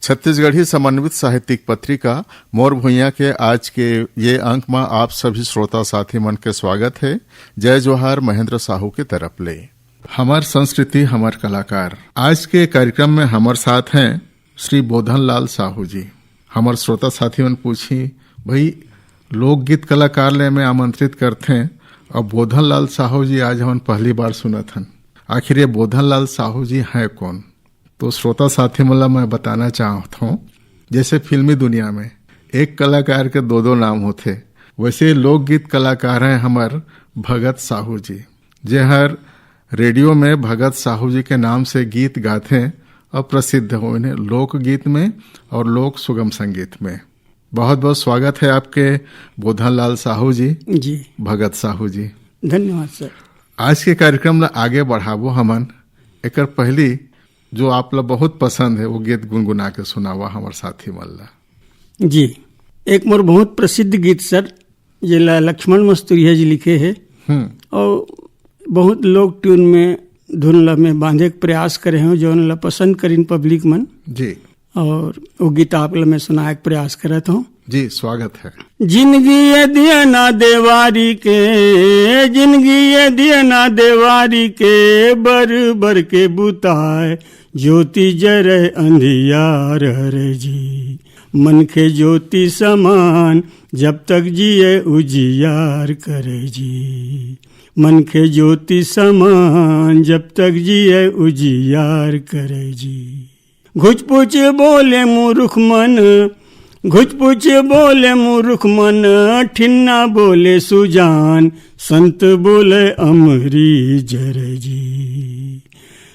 छत्तीसगढ़ी समन्वित साहित्यिक पत्रिका मोर भुइयां के आज के ये अंक में आप सभी श्रोता साथी मन के स्वागत है। जय जोहार महेंद्र साहू के तरफ ले। हमार संस्कृति हमार कलाकार आज के कार्यक्रम में हमारे साथ हैं श्री बोधन लाल साहू जी। हमारे श्रोता साथी मन पूछी भाई लोकगीत कलाकार ले में आमंत्रित करते हैं और बोधन लाल साहू जी आज हम पहली बार सुनत हन। आखिर ये बोधन लाल साहू जी हैं कौन? तो श्रोता साथी मतलब मैं बताना चाहता हूँ, जैसे फिल्मी दुनिया में एक कलाकार के दो नाम होते, वैसे लोकगीत कलाकार हैं हमार भगत साहू जी, जे हर रेडियो में भगत साहू जी के नाम से गीत गाते हैं और प्रसिद्ध हो इन्हें लोकगीत में और लोक सुगम संगीत में। बहुत बहुत स्वागत है आपके बोधन लाल साहू जी। जी भगत साहू जी, धन्यवाद सर। आज के कार्यक्रम ला आगे बढ़ावो हमन एक पहली जो आप लोग बहुत पसंद है वो गीत गुनगुना के सुनावा हमारे साथी मल्ला। जी एक मोर बहुत प्रसिद्ध गीत सर ये लक्ष्मण मस्तूरिया जी लिखे हैं और बहुत लोग ट्यून में धुन में बांधे के प्रयास करे हैं जो ला पसंद करीन पब्लिक मन जी, और वो गीत आप ला मैं सुनाए के प्रयास करत हूँ जी। स्वागत है। जिंदगी दिया ना देवारी के, जिंदगी दिया ना देवारी के, बर बर के बुताए ज्योति जरे अंधियार हरे जी। मन के ज्योति समान जब तक जिए उजियार करे जी। मन के ज्योति समान जब तक जिए उजियार करे जी। घुच पुच बोले मूर्ख मन, घुच पुच बोले मूर्ख मन, ठिन्ना बोले सुजान, संत बोले अमरी जर जी।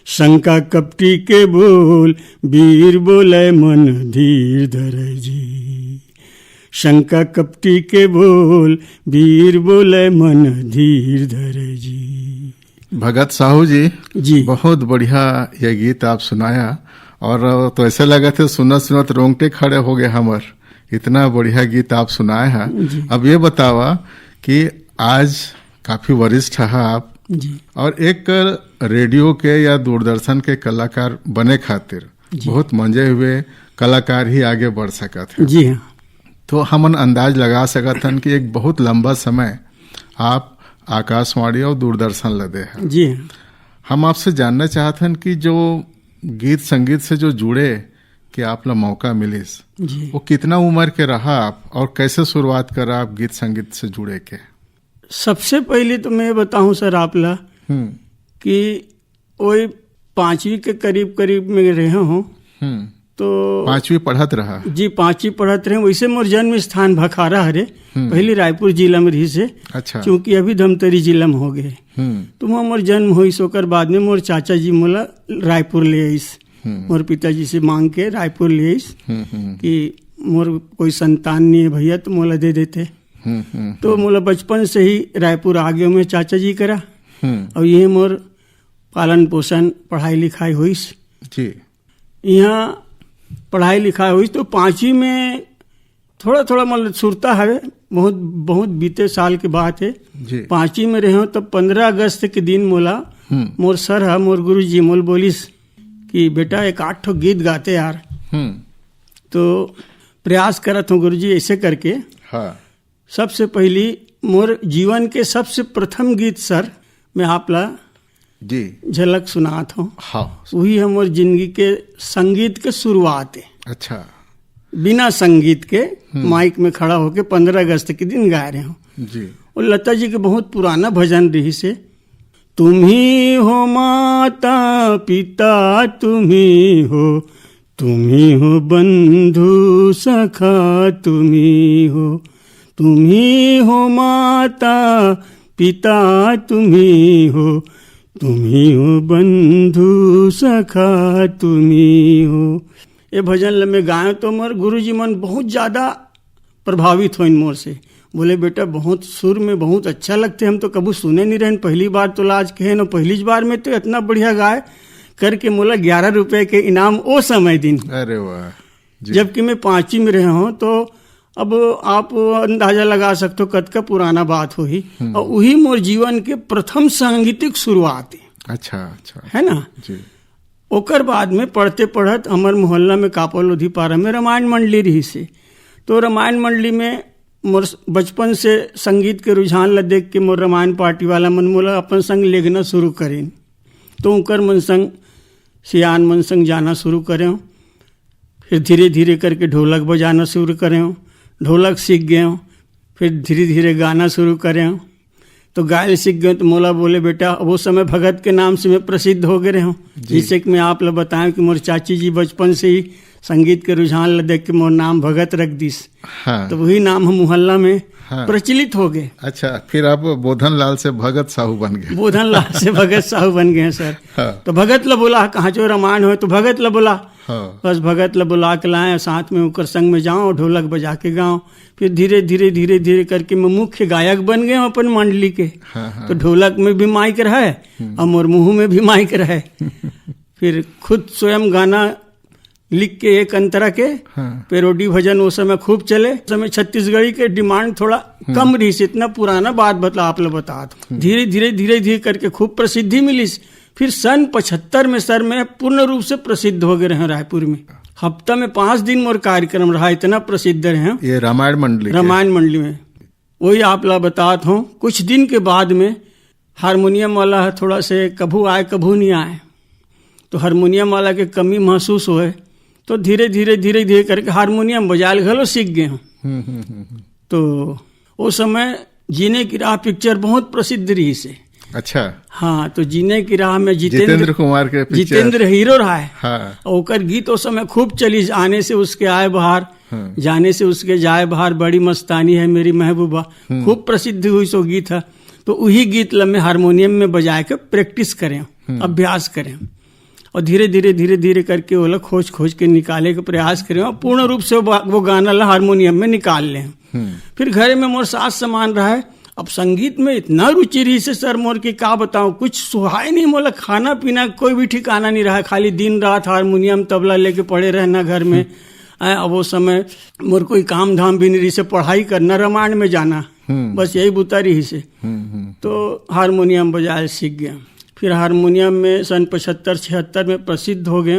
शंका कपटी के बोल, वीर बोले मन धीर धर जी। शंका कपटी के बोल, वीर बोले मन धीर धर जी। भगत साहू जी, बहुत बढ़िया ये गीत आप सुनाया और तो ऐसे लगा थे सुनत सुनत रोंगटे खड़े हो गए हमार। इतना बढ़िया गीत आप सुनाए हैं। अब ये बतावा कि आज काफी वरिष्ठ है आप जी, और एक रेडियो के या दूरदर्शन के कलाकार बने खातिर बहुत मंजे हुए कलाकार ही आगे बढ़ सकत है जी हाँ। तो हमन अंदाज लगा सकत हन कि एक बहुत लंबा समय आप आकाशवाणी और दूरदर्शन लदे हैं जी हाँ। हम आपसे जानना चाहते हैं कि जो गीत संगीत से जो जुड़े कि आप ला मौका मिलिस वो कितना उम्र के रहा आप और कैसे शुरुआत करा आप गीत संगीत से जुड़े के? सबसे पहले तो मैं बताऊं सर आप ला कि वही 5वीं के करीब करीब में रहे हूँ तो 5वीं पढ़त रहा जी। 5वीं पढ़त रहे। वैसे मोर जन्म स्थान भखारा हरे, पहले रायपुर जिला में रही से। अच्छा। क्योंकि अभी धमतरी जिला में हो गए तो वहाँ मोर जन्म हुई। सोकर बाद में मोर चाचा जी मोला रायपुर ले आईस, मोर पिताजी से मांग के रायपुर ले आईस कि मोर कोई संतान नहीं है भैया तो मोला दे देते। तो मोला बचपन से ही रायपुर आ गए में चाचा जी करा और ये मोर पालन पोषण पढ़ाई लिखाई हुई जी। यहाँ पढ़ाई लिखाई हुई तो 5वीं में थोड़ा थोड़ा मतलब सुरता है, बहुत बहुत बीते साल के बात है। 5वीं में रहे तब 15 अगस्त के दिन मोला मोर सर है मोर गुरु जी मोल बोलिस कि बेटा एक 8 ठो गीत गाते यार। तो प्रयास करत हूँ गुरु जी ऐसे करके। हाँ। सबसे पहली मोर जीवन के सबसे प्रथम गीत सर मैं आप ला जी झलक सुनात हूँ। हाँ। वही हमार जिंदगी के संगीत के शुरुआत है। अच्छा। बिना संगीत के माइक में खड़ा होके 15 अगस्त के दिन गा रहे हूँ जी। और लता जी के बहुत पुराना भजन रही से, तुम ही हो माता पिता तुम ही हो बंधु सखा तुम ही हो माता पिता तुम ही हो बंधु सखा तुम ही हो। ये भजन में गाए तो मोर गुरुजी मन बहुत ज्यादा प्रभावित हो इन मोर से। बोले बेटा बहुत सुर में बहुत अच्छा लगते, हम तो कभी सुने नहीं रहे, पहली बार तो लाज कहे न, पहली बार में तो इतना बढ़िया गाए करके मोला 11 रुपए के इनाम ओ समय दिन। अरे वाह। जबकि मैं 5वीं में रहा हूँ तो अब आप अंदाजा लगा सकते हो कद का पुराना बात हो ही। और वही मोर जीवन के प्रथम सांगीतिक शुरुआत है। अच्छा अच्छा है ना जी। ओकर बाद में पढ़ते पढ़त हमार मोहल्ला में कापा लोधी पारा में रामायण मंडली रही से। तो रामायण मंडली में मोर बचपन से संगीत के रुझान ला देख के मोर रामायण पार्टी वाला मन मोला अपन संग लेगना शुरू करें। तो उनकर मन संग सियान मन संग जाना शुरू करें। फिर धीरे धीरे करके ढोलक बजाना शुरू करें, ढोलक सीख गए। फिर धीरे धीरे गाना शुरू करें, तो गायल सीख गए। तो मोला बोले बेटा वो समय भगत के नाम से मैं प्रसिद्ध हो गए हूँ। जिससे कि मैं आप लोग बताएं कि मोर चाची जी बचपन से ही संगीत के रुझान ला देख के मोर नाम भगत रख दिस। हाँ। तो वही नाम हम मोहल्ला में प्रचलित हो गए। अच्छा, फिर आप बोधन लाल से भगत साहू बन गए। बोधन लाल से भगत साहू बन गए सर। हाँ। तो भगत ला बोला कहाँ जो रामायण हो तो भगत ला बोला। हाँ। बस भगत ला बुला के लाए, साथ में उनकर संग में जाओ, ढोलक बजा के गाओ। फिर धीरे धीरे धीरे धीरे करके मैं मुख्य गायक बन गए अपन मंडली के। हाँ। तो ढोलक में भी माइक रहे और मोर मुंह में भी माइक रहे। फिर खुद स्वयं गाना लिख के एक अंतरा के पेरोडी भजन वो समय खूब चले। उस समय छत्तीसगढ़ी के डिमांड थोड़ा कम रही से, इतना पुराना बात बता आप लोग बता। धीरे धीरे धीरे धीरे करके खूब प्रसिद्धि मिली। फिर सन 75 में सर मैं पूर्ण रूप से प्रसिद्ध हो गए रहे रायपुर में। हफ्ता में 5 दिन मोर कार्यक्रम रहा, इतना प्रसिद्ध रहे ये रामायण मंडली में। वही आप लोग बतात हूँ। कुछ दिन के बाद में हारमोनियम वाला थोड़ा से कभू आए कभू नहीं आए, तो हारमोनियम वाला के कमी महसूस हुए। तो धीरे धीरे धीरे धीरे करके हारमोनियम बजाल घलो सीख गए हूँ। तो उस समय जीने की राह पिक्चर बहुत प्रसिद्ध रही से। अच्छा। हाँ, तो जीने की राह में जितेंद्र कुमार के पिक्चर, जितेंद्र हीरो रहा है। हाँ। ओकर गीत उस समय खूब चली। आने से उसके आए बाहर, जाने से उसके जाए बाहर, बड़ी मस्तानी है मेरी महबूबा, खूब प्रसिद्ध हुई सो गीत है। तो वही गीत ला मैं हारमोनियम में बजा के प्रैक्टिस करें, अभ्यास करें। और धीरे धीरे धीरे धीरे करके वो लोग खोज खोज के निकाले के प्रयास करें और पूर्ण रूप से वो गाना ला हारमोनियम में निकाल लें। फिर घर में मोर सास समान रहा है। अब संगीत में इतना रुचि रही से सर मोर की का बताऊं, कुछ सुहाय नहीं। मोला खाना पीना कोई भी ठिकाना नहीं रहा, खाली दिन रात हारमोनियम तबला लेके पड़े रहना घर में। अब वो समय मोर कोई काम धाम भी नहीं रही से, पढ़ाई करना, रामायण में जाना, बस यही बुता रही से। तो हारमोनियम बजाए सीख गया। फिर हारमोनियम में सन 75-76 में प्रसिद्ध हो गए।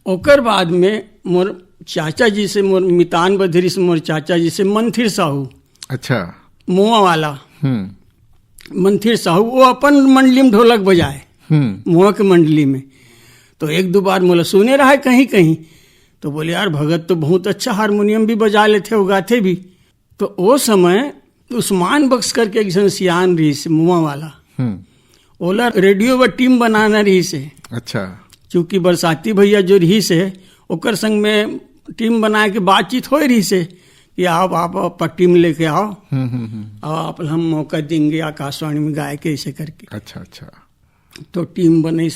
ओकर बाद में मोर चाचा जी से, मोर मितान बधेरी से मोर चाचा जी से मंथिर साहू। अच्छा। मुआ वाला मंथिर साहू, वो अपन मंडली में ढोलक बजाए मुआ के मंडली में। तो एक दो बार मोला सुने रहा है कहीं कहीं। तो बोले यार भगत तो बहुत अच्छा हारमोनियम भी बजा लेते, उगाते भी। तो वो समय उस्मान बख्श करके एक जन सियान रही से मुआ वाला, ओला रेडियो व टीम बनाना रही से। अच्छा। क्योंकि बरसाती भैया जो रही से ओकर संग में टीम बना के बातचीत हो रही से कि आप टीम लेके आओ, आप हम मौका देंगे आकाशवाणी में गाय के, ऐसे करके। अच्छा अच्छा। तो टीम बनी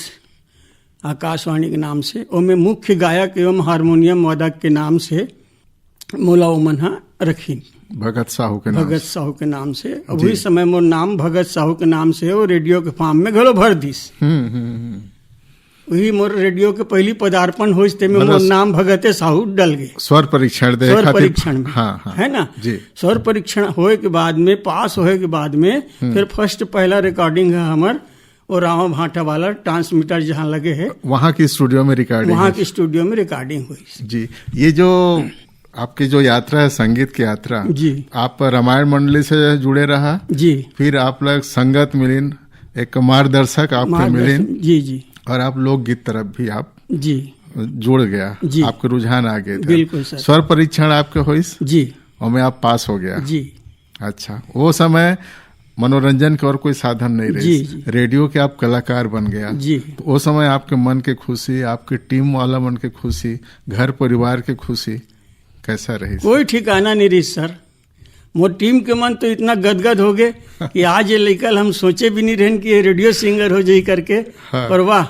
आकाशवाणी के नाम से। और मैं मुख्य गायक एवं हारमोनियम वादक के नाम से मोला ओमन रखी भगत साहू के नाम से। अब वही समय मोर नाम भगत साहू के नाम से वो रेडियो के फार्म में घलो भर दिस। वही मोर रेडियो के पहली पदार्पण हो में मोर नाम भगते साहू डल गए। स्वर परीक्षण में। हाँ। है ना जी। स्वर परीक्षण होए के बाद में, पास होए के बाद में फिर फर्स्ट पहला रिकॉर्डिंग है हमार और रामा भाटा वाला ट्रांसमीटर जहाँ लगे है, वहाँ की स्टूडियो में रिकॉर्डिंग हुई जी। ये जो आपकी जो यात्रा है, संगीत की यात्रा जी, आप रामायण मंडली से जुड़े रहा जी। फिर आप लोग संगत मिलिन, एक मार्गदर्शक आपके मिलिन जी जी। और आप लोकगीत तरफ भी आप जी जुड़ गया जी। आपके रुझान आ गए। बिल्कुल सर। स्वर परीक्षण आपके हुई जी और मैं आप पास हो गया जी। अच्छा। वो समय मनोरंजन के और कोई साधन नहीं रही जी। रेडियो के आप कलाकार बन गया जी। तो वो समय आपके मन की खुशी, आपकी टीम वाला मन की खुशी, घर परिवार की खुशी कैसा रही? कोई ठिकाना नहीं रही सर। मोर टीम के मन तो इतना गदगद हो गए कि आज ये लेकर हम सोचे भी नहीं रहन कि ये रेडियो सिंगर हो जाए करके। हाँ। पर वाह,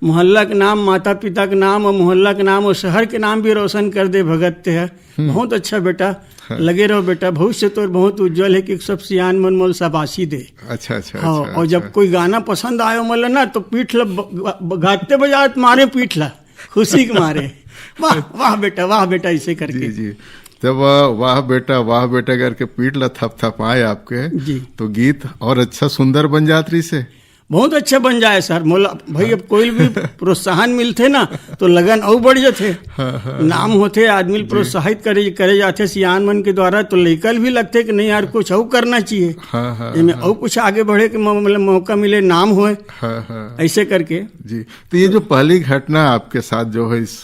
मोहल्ला के नाम, माता पिता के नाम और मोहल्ला के नाम और शहर के नाम भी रोशन कर दे भगत ते है। बहुत अच्छा बेटा। हाँ। लगे रहो बेटा, भविष्य तो बहुत उज्जवल है कि सब सियान मन मोल शाबाशी दे। अच्छा अच्छा। हाँ। अच्छा, और जब कोई गाना पसंद आयो मोल ना तो पीठ ला गाते बजाते मारे, पीठ ला खुशी के मारे वाह वाह बेटा ऐसे करके जी जी। जब वाह बेटा करके पीठ ला थप थप आए आपके जी, तो गीत और अच्छा सुंदर बन जात रही से। बहुत अच्छा बन जाए सर। मोला भाई अब कोई भी प्रोत्साहन मिलते ना तो लगन और बढ़ जाते। नाम होते आदमी प्रोत्साहित करे जाते सियान मन के द्वारा, तो लइकल भी लगते कि नहीं यार कुछ और करना चाहिए, इनमें और कुछ आगे बढ़े के मतलब मौका मिले, नाम होए, ऐसे करके जी। तो ये जो पहली घटना आपके साथ जो है इस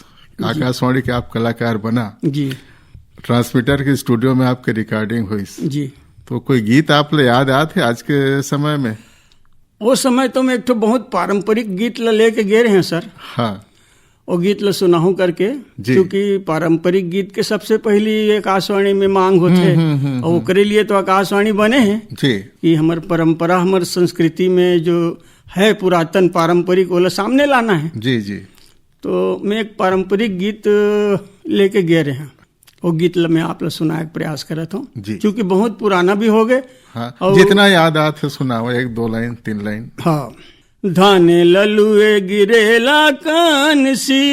आकाशवाणी के आप कलाकार बना जी, ट्रांसमीटर के स्टूडियो में आपके रिकॉर्डिंग हुई जी, तो कोई गीत आप याद आते आज के समय में? वो समय तो मैं एक तो बहुत पारंपरिक गीत लेके गए हैं सर। हाँ, वो गीत ल सुनाहू करके, क्योंकि पारंपरिक गीत के सबसे पहली आकाशवाणी में मांग होते और ओकरे लिए तो आकाशवाणी बने हैं जी कि हमार परंपरा, हमार संस्कृति में जो है पुरातन पारंपरिक वाला सामने लाना है। जी जी। तो मैं एक पारंपरिक गीत लेके गए रहे हैं, वो गीत मैं आप लोग सुनाए प्रयास करता हूँ, क्योंकि बहुत पुराना भी हो गए। हाँ, जितना याद आते सुनाओ, 1 2 लाइन 3 लाइन। हाँ। धाने ललुए गिरेला कानसी,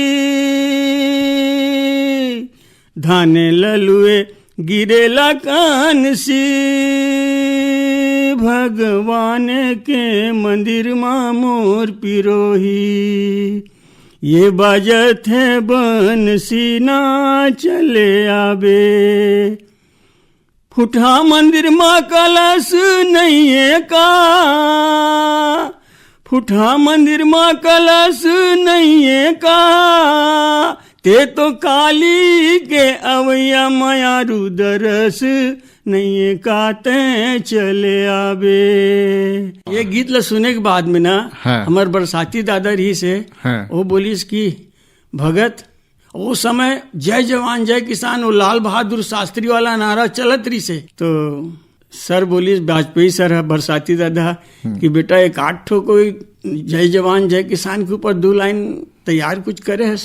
धाने ललुए गिरेला कानसी, भगवान के मंदिर मां मोर पिरोही, ये बाजत है बंसी ना चले आबे, फुटा मंदिर मां कलश नहीं है का, फुटा मंदिर मां कलश नहीं है का, ते तो काली के अवैया माया रुदरस नहीं है का, ते चले आबे। ये गीत ला सुने के बाद में ना हमार बरसाती दादा रही से वो बोलिस की भगत, वो समय जय जवान जय किसान, वो लाल बहादुर शास्त्री वाला नारा चलत रही से। तो सर बोली, वाजपेयी सर है बरसाती दादा कि बेटा एक 8 ठो कोई जय जवान जय किसान के ऊपर 2 लाइन तैयार कुछ करे है।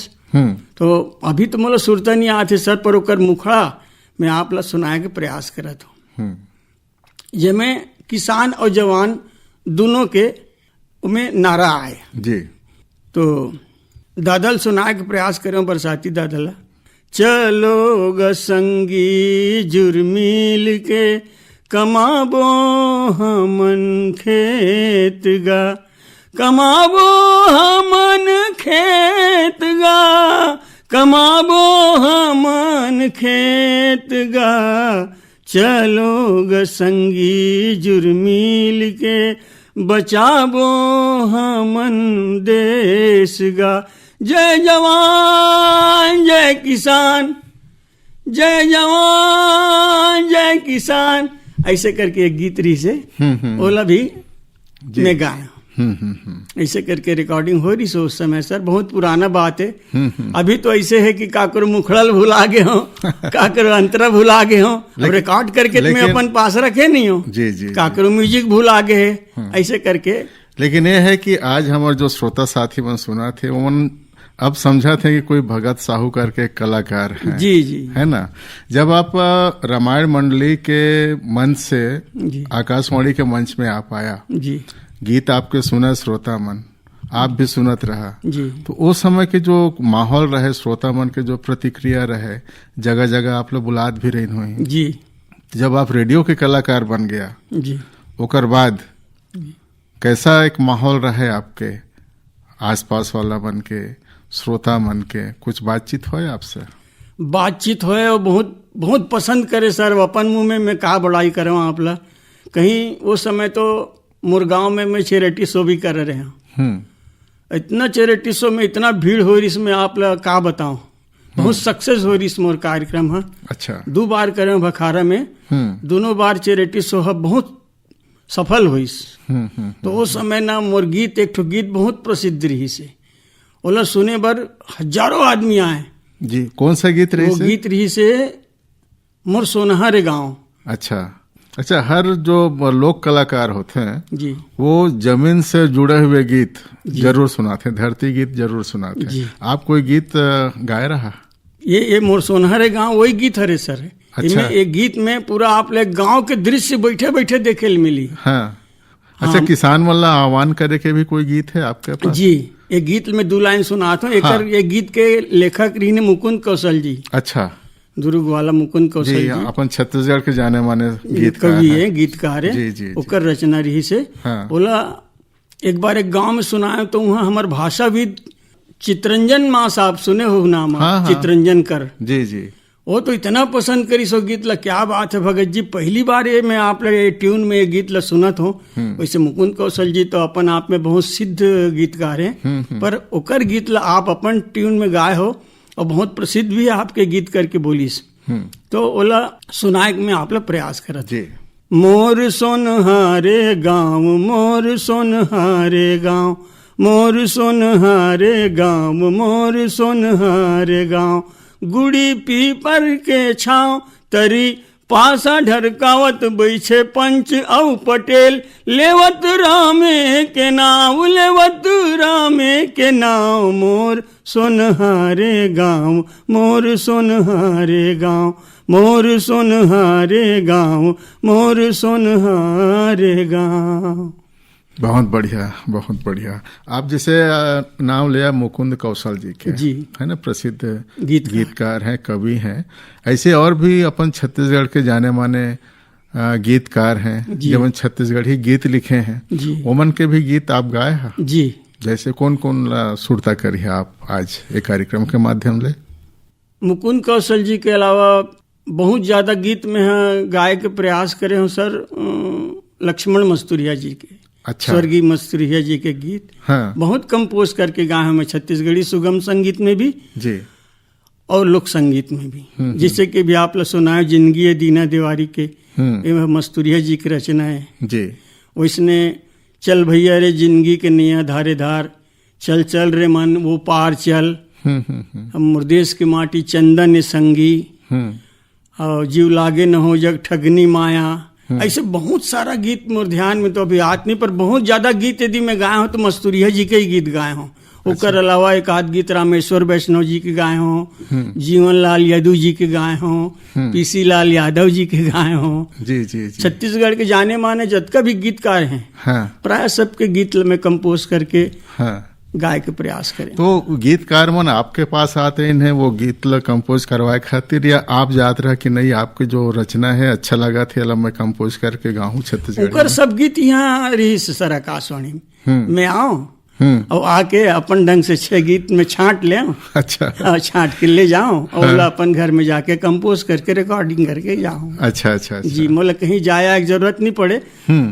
तो अभी तो मोला सुरता नहीं आते सर, पर ओकर मुखड़ा मैं आप ला सुनाए के प्रयास करत हूँ। ये में किसान और जवान दोनों के में नारा आए जी। तो दादल सुनाए के प्रयास करें बरसाती दादला। चलो ग संगी जुर्मिल के, कमाबो हमन खेत गा, कमाबो हमन खेत गा, कमाबो हमन खेत गा, चलो ग संगी जुर्मिल के, बचाबो हमन देश गा, जय जवान जय किसान, जय जवान जय किसान, ऐसे करके एक गीत रही से ओला भी मैं गाया। ऐसे करके रिकॉर्डिंग हो रही उस समय सर, बहुत पुराना बात है। अभी तो ऐसे है कि काकरो मुखड़ल भुला गए हो, काकरो अंतरा भुला गए हो, रिकॉर्ड करके तुम्हें अपन पास रखे नहीं हो जी जी, काकरो म्यूजिक भुला गए है, ऐसे करके। लेकिन ये है कि आज हमारे जो श्रोता साथी मन सुना थे वो अब समझा थे कि कोई भगत साहू करके कलाकार है। जी जी, है ना। जब आप रामायण मंडली के मंच से आकाशवाणी के मंच में आप आया जी, गीत आपके सुना श्रोता मन, आप भी सुनत रहा जी, तो उस समय के जो माहौल रहे, श्रोता मन के जो प्रतिक्रिया रहे, जगह जगह आप लोग बुलात भी रही हुई जी। जब आप रेडियो के कलाकार बन गया जी, ओकर बाद कैसा एक माहौल रहे आपके आसपास वाला मन के, श्रोता मन के, कुछ बातचीत हो आपसे? बातचीत हो और बहुत बहुत पसंद करे सर। अपन मुंह में मैं कहा बड़ाई करे आप ला, कहीं उस समय तो मुरगांव में मैं चैरिटी शो भी कर रहे हैं। इतना चैरिटी शो में इतना भीड़ हो रही, इसमें आप ला का बताऊं, बहुत सक्सेस हो रही इसमें कार्यक्रम है। अच्छा, 2 बार करे भखारा में, दोनों बार चैरिटी शो है, बहुत सफल हुई। तो उस समय ना मोर गीत एक ठो गीत बहुत प्रसिद्ध रही से, ओला सुने बर हजारों आदमी आए जी। कौन सा गीत रही? वो गीत रही से मोर सोनहा रे गाँव। अच्छा अच्छा, हर जो लोक कलाकार होते हैं जी, वो जमीन से जुड़े हुए गीत जरूर सुनाते हैं, धरती गीत जरूर सुनाते हैं। आप कोई गीत गाए रहा? ये मोर सोनहा रे गाँव वही गीत हरे सर। अच्छा, एक गीत में पूरा आप लोग गाँव के दृश्य बैठे बैठे देखे ले मिली। हाँ। अच्छा, किसान वाला आह्वान करे के भी कोई गीत है आपके पास? जी, एक गीत में 2 लाइन सुनाता हूँ। एक गीत के लेखक रही ने मुकुंद कौशल जी। अच्छा, दुर्ग वाला मुकुंद कौशल जी अपन छत्तीसगढ़ के जाने माने गीत कवि है, गीतकार है। जी जी, ओकर रचना रही से बोला एक बार एक गांव में सुनाया तो वहाँ हमार भाषाविद चितरंजन माँ साहब सुने हो नाम? हाँ। चितरंजन कर जी जी। वो तो इतना पसंद करी सो गीत ला, क्या बात है भगत जी, पहली बार ये मैं आप लोग ट्यून में ये गीत ला सुनत हो। वैसे मुकुंद कौशल जी तो अपन आप में बहुत सिद्ध गीतकार हैं, पर ओकर गीत ला आप अपन ट्यून में गाए हो और बहुत प्रसिद्ध भी है आपके गीत करके बोलिस। तो ओला सुनाए में आप लोग प्रयास करत जी। मोर सोनहारे गाँव, मोर सोनहारे गाँव, मोर सोनहारे गाँव, मोर सोनहारे गाँव, गुड़ी पीपर के छाँव तरी पासा ढरकावत बैछे पंच औ पटेल, लेवत रामे के नाव, लेवत रामे के नाव, मोर सोनहारे गाँव, मोर सोनहारे गाँव, मोर सोनहारे गाँव, मोर सोनहारे गाँव। बहुत बढ़िया, बहुत बढ़िया। आप जैसे नाम लिया मुकुंद कौशल जी के, जी, है ना, प्रसिद्ध गीतकार हैं, कवि हैं। ऐसे और भी अपन छत्तीसगढ़ के जाने माने गीतकार हैं, जब छत्तीसगढ़ ही गीत लिखे हैं, ओमन के भी गीत आप गाए हैं जी। जैसे कौन कौन सुरता करी है आप आज एक कार्यक्रम के माध्यम से? मुकुंद कौशल जी के अलावा बहुत ज्यादा गीत में गाय के प्रयास करे हूँ सर, लक्ष्मण मस्तूरिया जी के, अच्छा, स्वर्गीय मस्तूरिया जी के गीत हाँ, बहुत कंपोज करके गाए हमें, छत्तीसगढ़ी सुगम संगीत में भी जी और लोक संगीत में भी, जिससे कि भी आप लोग सुनाए जिंदगी दीना देवारी के, मस्तूरिया जी की रचना है जी। उसने चल भैया रे जिंदगी के नैया धारे धार, चल चल रे मन वो पार चल, हम मुर्देश की माटी चंदन संगी, और जीव लागे न हो जग ठगनी माया, ऐसे बहुत सारा गीत मोर ध्यान में तो अभी आत नहीं, पर बहुत ज्यादा गीत यदि मैं गाया हूँ तो मस्तूरिया जी के ही गीत गाए हूँ। ओकर अलावा एक आध गीत रामेश्वर वैष्णव जी के गाए हों, जीवन लाल यादव जी के गाए हों, पीसी लाल यादव जी के गाए हों, जी जी जी। छत्तीसगढ़ के जाने माने जितना भी गीतकार हैं, हाँ, प्राय सबके गीत में कंपोज करके हाँ, गाय के प्रयास करें। तो गीतकार मन आपके पास आते हैं वो गीत ल कंपोज करवाए खातिर, या आप जात रहा कि नहीं आपके जो रचना है अच्छा लगा थे अला मैं कंपोज करके गाऊं छत्तीसगढ़? ओकर सब गीत यहाँ रही सर आकाशवाणी में आओ और आके अपन ढंग से 6 गीत में छांट ले, अच्छा, छांट के ले जाओ और अपन घर में जाके कंपोज करके रिकॉर्डिंग करके जाओ। अच्छा अच्छा, अच्छा। जी, मोला कहीं जाया की जरूरत नहीं पड़े,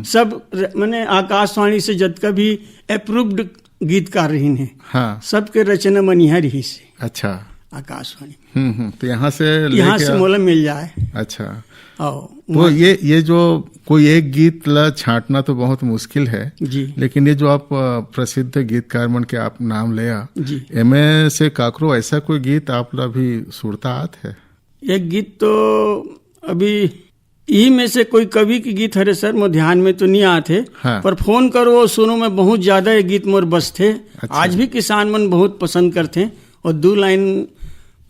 सब मैंने आकाशवाणी से जितना भी अप्रूव्ड गीतकार रही हैं, हाँ, सबके रचना मनिया रही से। अच्छा, आकाशवाणी तो यहाँ से मोला मिल जाए। अच्छा, तो ये जो कोई एक गीत ला छांटना तो बहुत मुश्किल है जी, लेकिन ये जो आप प्रसिद्ध गीतकार मन के आप नाम लिया जी, एमे से काकरो ऐसा कोई गीत आप ला भी सुरता आत है? एक गीत तो अभी ई में से कोई कवि की गीत हरे सर मोर ध्यान में तो नहीं आते, हाँ, पर फोन करो सुनो में बहुत ज्यादा ये गीत मोर बस थे। अच्छा। आज भी किसान मन बहुत पसंद करते और 2 लाइन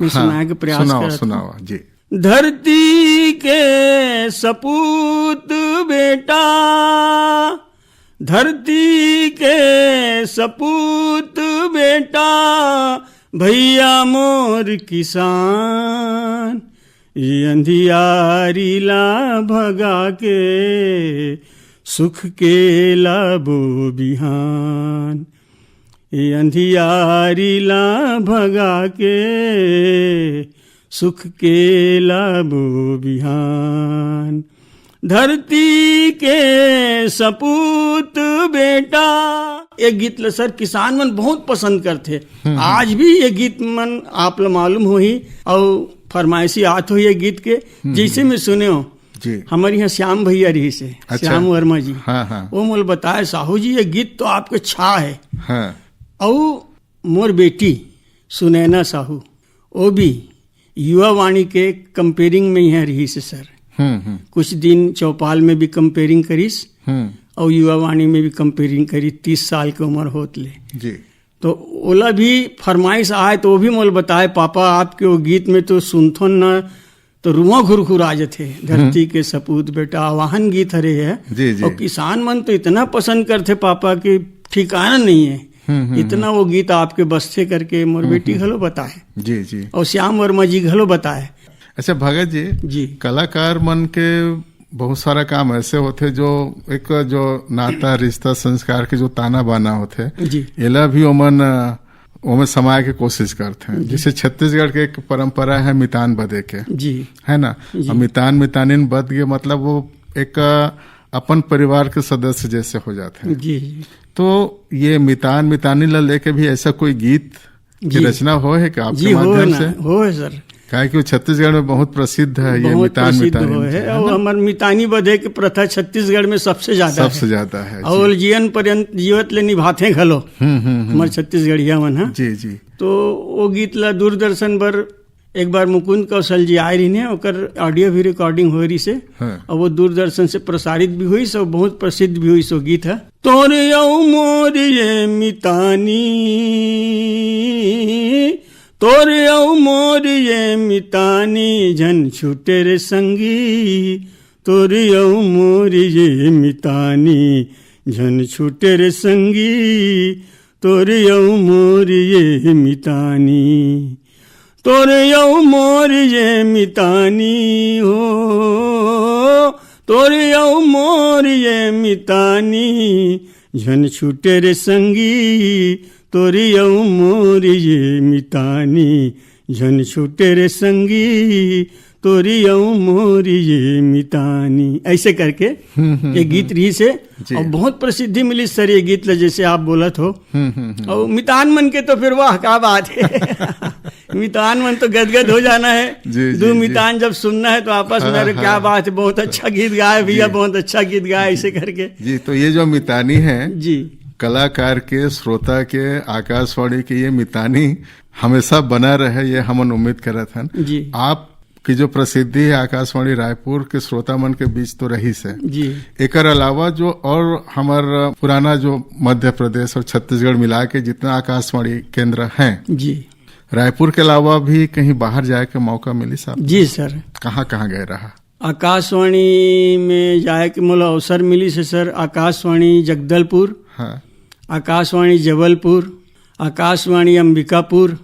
में सुनाए के प्रयास करते। सुनावा जी। धरती के सपूत बेटा, धरती के सपूत बेटा, भैया मोर किसान, ये अंधियारी ला भगा के सुख के लाबो बिहान, ये अंधियारी ला भगा के सुख के लाबो बिहान, धरती के सपूत बेटा। ये गीत ल सर किसान मन बहुत पसंद करते, आज भी ये गीत मन आप ला मालूम हो ही और फरमाइशी आत हो ये गीत के, जैसे में सुने हो जी। हमारे यहाँ श्याम भैया रही से, अच्छा, श्याम वर्मा जी, हाँ, हाँ, वो मोल बताए साहू जी ये गीत तो आपके छा है, हाँ, और मोर बेटी सुनैना साहू वो भी युवा वाणी के कंपेयरिंग में यहाँ रही से सर, कुछ दिन चौपाल में भी कंपेयरिंग करीस और युवा वाणी में भी कंपेयरिंग करी, 30 साल की उम्र होत ले जी। तो ओला भी फरमाइश आए तो वो भी मोल बताए पापा आपके वो गीत में तो सुनथो न तो रुआ घुर आ जाते, धरती के सपूत बेटा आवाहन गीत हरे है जी, जी। और किसान मन तो इतना पसंद करते पापा की ठिकाना नहीं है, इतना वो गीत आपके बस्ते करके मोर बेटी घलो बताए जी जी, और श्याम वर्मा जी घलो बताए। अच्छा भगत जी, जी, कलाकार मन के बहुत सारा काम ऐसे होते जो एक जो नाता रिश्ता संस्कार के जो ताना बाना होते जी एला भी ओमे समाये के कोशिश करते हैं। जैसे छत्तीसगढ़ के एक परंपरा है मितान बदे के, जी है ना। मितान मितानिन बद के मतलब वो एक अपन परिवार के सदस्य जैसे हो जाते हैं। जी तो ये मितान मितानिन ला लेके भी ऐसा कोई गीत की रचना हो है क्या जी आपके माध्यम से? हो है सर, काहे कि छत्तीसगढ़ में बहुत प्रसिद्ध है ये बहुत मितान प्रसिद्ध मितानिन है। और हमार मितानी बधे के प्रथा छत्तीसगढ़ में सबसे ज्यादा है और जीवन पर्यंत जीवत ले निभाते घलो हमारे छत्तीसगढ़िया मन है। जी जी। तो वो गीत ला दूरदर्शन पर एक बार मुकुंद कौशल जी आए रही ओकर ऑडियो भी रिकॉर्डिंग हो रही से और वो दूरदर्शन से प्रसारित भी हुई सो बहुत प्रसिद्ध भी हुई सो गीत है। तोरे औ मोर ये मितानी, तोरे औ मोर ये मितानी झन छूटे रे संगी, तोरे औ मोर ये मितानी झन छूटे रे संगी, तोरे औ मोर ये मितानी, तोरे औ मोर ये मितानी हो, तोरे औ मोर ये मितानी झन छूटे रे संगी, तोरे औ मोर ये मितानी झन छूटे रे संगी, तोरी औ मोर ये मितानी। ऐसे करके ये गीत रही से और बहुत प्रसिद्धि मिली सर ये गीत ला, जैसे आप बोलत हो। और मितान मन के तो फिर वाह क्या बात है मितान मन तो गदगद हो जाना है। दो मितान जब सुनना है तो आपस में अरे क्या बात है, बहुत अच्छा गीत गाया भैया, बहुत अच्छा गीत गाया, ऐसे करके जी। तो ये जो मितानी है जी, कलाकार के, श्रोता के, आकाशवाणी के ये मितानी हमेशा बना रहे, ये हम उम्मीद करत हन जी। आप की जो प्रसिद्धि है आकाशवाणी रायपुर के श्रोता मन के बीच तो रही से जी। एकर अलावा जो और हमार पुराना जो मध्य प्रदेश और छत्तीसगढ़ मिला के जितना आकाशवाणी केंद्र हैं जी, रायपुर के अलावा भी कहीं बाहर जाए के मौका मिली साहब? जी सर। कहाँ कहाँ गए रहा? आकाशवाणी में जाए के मोला अवसर मिली से सर। आकाशवाणी जगदलपुर, हाँ, आकाशवाणी जबलपुर, आकाशवाणी अंबिकापुर,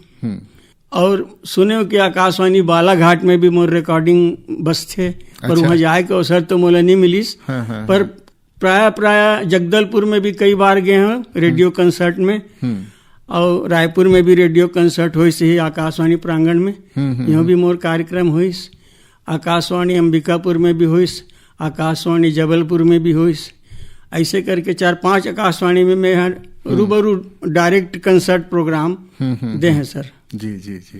और सुने हो कि आकाशवाणी बालाघाट में भी मोर रिकॉर्डिंग बस थे, पर वहाँ जाए के अवसर तो मोला नहीं मिलीस। पर प्राय जगदलपुर में भी कई बार गए हैं रेडियो कंसर्ट में, और रायपुर में भी रेडियो कंसर्ट हुई से ही आकाशवाणी प्रांगण में, यहाँ भी मोर कार्यक्रम हुईस। आकाशवाणी अंबिकापुर में भी हुईस, आकाशवाणी जबलपुर में भी हुईस। ऐसे करके 4-5 आकाशवाणी में मैं रूबरू डायरेक्ट कंसर्ट प्रोग्राम दे हैं सर। जी जी जी।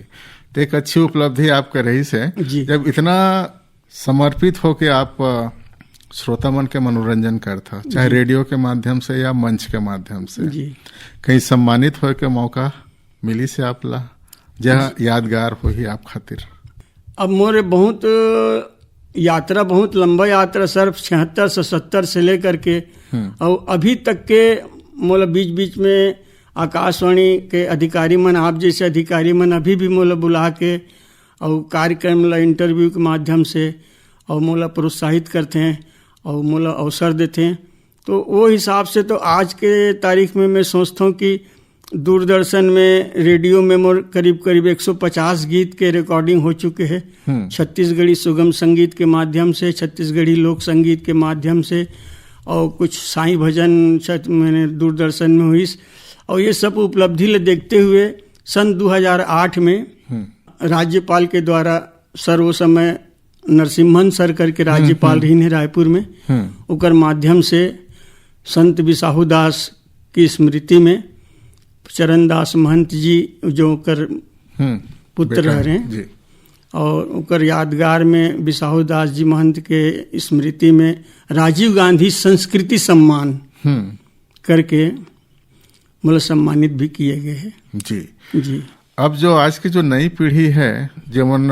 तो एक अच्छी उपलब्धि आप कर रही से, जब इतना समर्पित हो के आप श्रोता मन के मनोरंजन करता, चाहे रेडियो के माध्यम से या मंच के माध्यम से, जी। कहीं सम्मानित हो के मौका मिली से आप ला जहाँ यादगार हो ही आप खातिर? अब मोरे बहुत यात्रा, बहुत लंबा यात्रा सर, 76 से 70 से लेकर के और अभी तक के मोला बीच बीच में आकाशवाणी के अधिकारी मन, आप जैसे अधिकारी मन अभी भी मोला बुला के और कार्यक्रम ला इंटरव्यू के माध्यम से और मोला प्रोत्साहित करते हैं और मोला अवसर देते हैं। तो वो हिसाब से तो आज के तारीख में मैं सोचता हूँ कि दूरदर्शन में, रेडियो में मोर करीब करीब 150 गीत के रिकॉर्डिंग हो चुके हैं, छत्तीसगढ़ी सुगम संगीत के माध्यम से, छत्तीसगढ़ी लोक संगीत के माध्यम से, और कुछ साईं भजन मैंने दूरदर्शन में हुई। और ये सब उपलब्धि ले देखते हुए सन 2008 में राज्यपाल के द्वारा सर, वो समय नरसिम्हन सर करके राज्यपाल रही है रायपुर में, उकर माध्यम से संत बिसाहू दास की स्मृति में चरणदास महंत जी जो कर पुत्र रह रहे हैं, और उकर यादगार में बिसाहू दास जी महंत के स्मृति में राजीव गांधी संस्कृति सम्मान करके मतलब सम्मानित भी किए गए हैं। जी जी। अब जो आज की जो नई पीढ़ी है, जीवन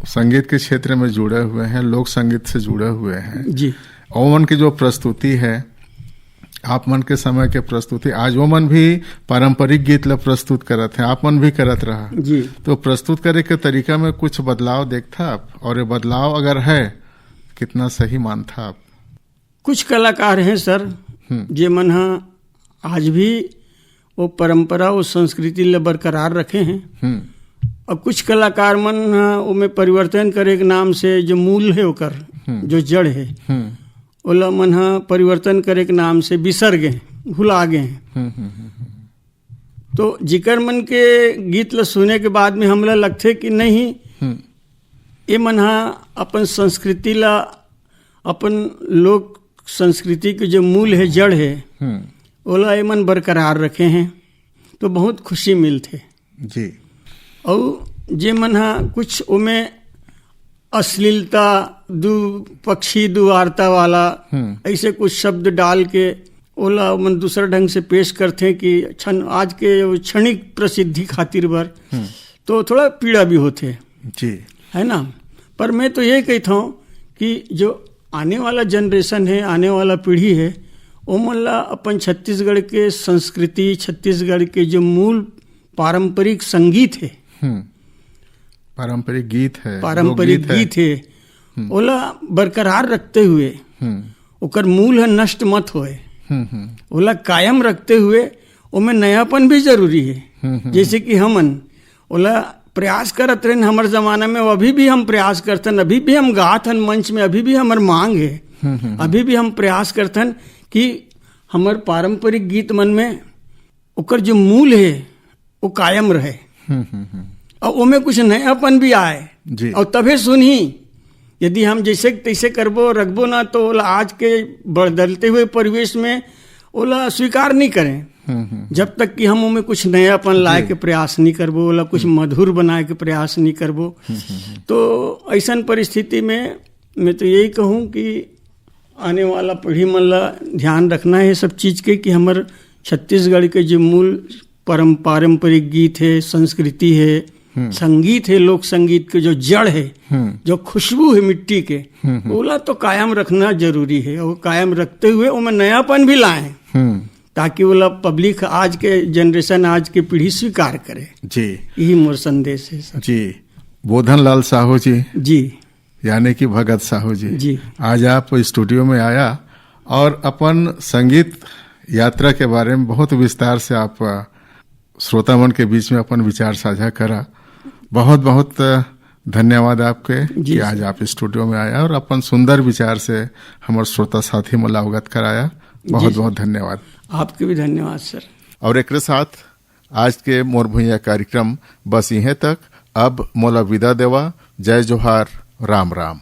संगीत के क्षेत्र में जुड़े हुए हैं, लोक संगीत से जुड़े हुए हैं जी, और मन की जो प्रस्तुति है, आप मन के समय के प्रस्तुति, आज वो मन भी पारंपरिक गीत ला प्रस्तुत करत हैं, आप मन भी करत रहा जी। तो प्रस्तुत करे के तरीका में कुछ बदलाव देखता आप, और ये बदलाव अगर है कितना सही मानता आप? कुछ कलाकार हैं सर जे मन आज भी वो परंपरा, वो संस्कृति ले बरकरार रखे हैं, और कुछ कलाकार मन में परिवर्तन करे के नाम से जो मूल है ओकर जो जड़ है ओला मन हा परिवर्तन करे के नाम से बिसर गए, भुला गए। तो जिकर मन के गीत ला सुने के बाद में हमला लगथे कि नहीं ये मन हा अपन संस्कृति ला, अपन लोक संस्कृति के जो मूल है, जड़ है, ओला ये मन बरकरार रखे हैं, तो बहुत खुशी मिलथे जी। और जे मन हा कुछ ओमे अश्लीलता, दू पक्षी दुआरता वाला ऐसे कुछ शब्द डाल के ओला मन दूसरा ढंग से पेश करते कि आज के क्षणिक प्रसिद्धि खातिर बर तो थोड़ा पीड़ा भी होते जी, है ना। पर मैं तो ये कहता हूँ कि जो आने वाला जनरेशन है, आने वाला पीढ़ी है, वो मन ला अपन छत्तीसगढ़ के संस्कृति, छत्तीसगढ़ के जो मूल पारंपरिक संगीत है, पारंपरिक गीत है, पारंपरिक गीत है, ओला बरकरार रखते हुए ओकर मूल है नष्ट मत होए, ओला कायम रखते हुए ओमे नयापन भी जरूरी है। जैसे कि हमन ओला प्रयास करत रहे हमारे जमाना में, अभी भी हम प्रयास करतन, अभी भी हम गात हन मंच में, अभी भी हमार मांग है, अभी भी हम प्रयास करतन कि हमार पारंपरिक गीत मन में ओकर जो मूल है वो कायम रहे और ओमे कुछ नयापन भी आए जी। और तभे सुनी, यदि हम जैसे तैसे करबो रखबो ना तो ओला आज के बदलते हुए परिवेश में ओला स्वीकार नहीं करें। जब तक कि हम उनमें कुछ नयापन लाए के प्रयास नहीं करबो, ओला कुछ मधुर बनाए के प्रयास नहीं करबो, तो ऐसन परिस्थिति में मैं तो यही कहूँ कि आने वाला पीढ़ी मन ला ध्यान रखना है सब चीज के कि हमार छत्तीसगढ़ के जो मूल पारंपरिक गीत है, संस्कृति है, संगीत है, लोक संगीत के जो जड़ है, जो खुशबू है मिट्टी के, ओला तो कायम रखना जरूरी है। और कायम रखते हुए उनमें नयापन भी लाएं ताकि वो पब्लिक, आज के जनरेशन, आज की पीढ़ी स्वीकार करे जी। यही मोर संदेश है सर। जी, बोधन लाल साहू जी यानी कि भगत साहू जी, आज आप स्टूडियो में आया और अपन संगीत यात्रा के बारे में बहुत विस्तार से आप श्रोतामन के बीच में अपन विचार साझा करा। बहुत बहुत धन्यवाद आपके कि आज आप स्टूडियो में आया और अपन सुंदर विचार से हमारे श्रोता साथी मोला अवगत कराया। बहुत बहुत धन्यवाद। आपके भी धन्यवाद सर। और एक साथ आज के मोर भुइया कार्यक्रम बस यहीं तक। अब मोला विदा देवा। जय जोहार, राम राम।